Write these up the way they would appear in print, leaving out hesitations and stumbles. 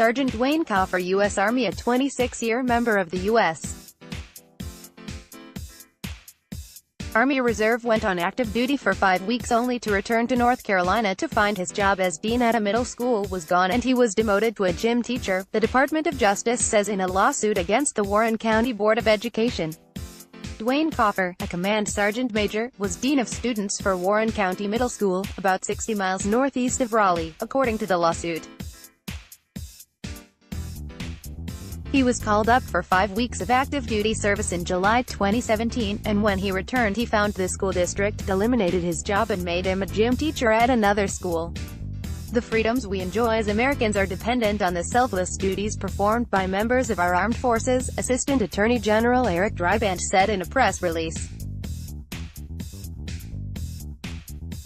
Sergeant Dwayne Coffer U.S. Army, a 26-year member of the U.S. Army Reserve, went on active duty for 5 weeks only to return to North Carolina to find his job as dean at a middle school was gone and he was demoted to a gym teacher, the Department of Justice says in a lawsuit against the Warren County Board of Education. Dwayne Coffer, a command sergeant major, was dean of students for Warren County Middle School, about 60 miles northeast of Raleigh, according to the lawsuit. He was called up for 5 weeks of active duty service in July 2017, and when he returned he found the school district eliminated his job and made him a gym teacher at another school. The freedoms we enjoy as Americans are dependent on the selfless duties performed by members of our armed forces, Assistant Attorney General Eric Dryband said in a press release.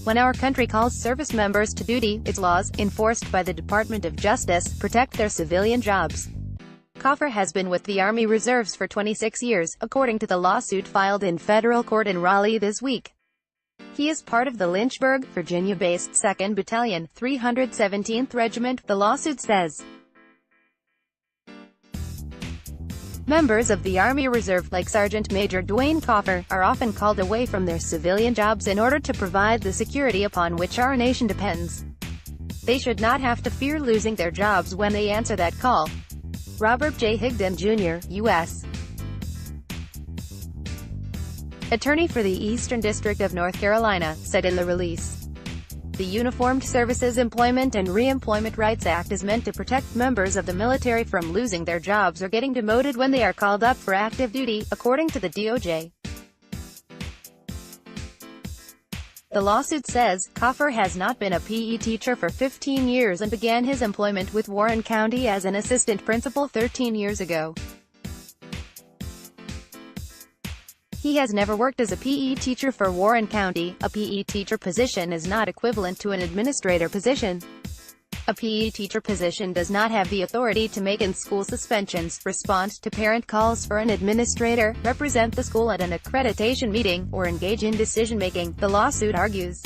When our country calls service members to duty, its laws, enforced by the Department of Justice, protect their civilian jobs. Coffer has been with the Army Reserves for 26 years, according to the lawsuit filed in federal court in Raleigh this week. He is part of the Lynchburg, Virginia-based 2nd Battalion, 317th Regiment, the lawsuit says. Members of the Army Reserve, like Sergeant Major Dwayne Coffer, are often called away from their civilian jobs in order to provide the security upon which our nation depends. They should not have to fear losing their jobs when they answer that call. Robert J. Higdon, Jr., U.S. Attorney for the Eastern District of North Carolina, said in the release. The Uniformed Services Employment and Reemployment Rights Act is meant to protect members of the military from losing their jobs or getting demoted when they are called up for active duty, according to the DOJ. The lawsuit says, Coffer has not been a PE teacher for 15 years and began his employment with Warren County as an assistant principal 13 years ago. He has never worked as a PE teacher for Warren County. A PE teacher position is not equivalent to an administrator position. A PE teacher position does not have the authority to make in-school suspensions, respond to parent calls for an administrator, represent the school at an accreditation meeting, or engage in decision-making, the lawsuit argues.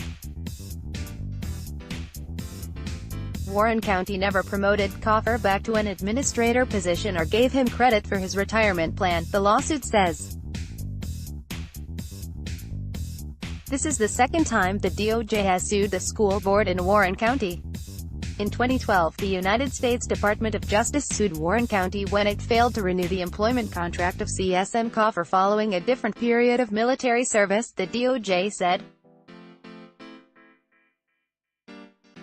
Warren County never promoted Coffer back to an administrator position or gave him credit for his retirement plan, the lawsuit says. This is the second time the DOJ has sued the school board in Warren County. In 2012, the United States Department of Justice sued Warren County when it failed to renew the employment contract of CSM Coffer following a different period of military service, the DOJ said.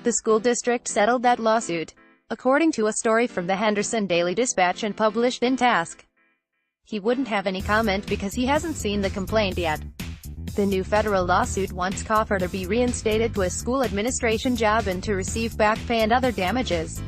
The school district settled that lawsuit, according to a story from the Henderson Daily Dispatch and published in Task. He wouldn't have any comment because he hasn't seen the complaint yet. The new federal lawsuit wants Coffer to be reinstated to a school administration job and to receive back pay and other damages.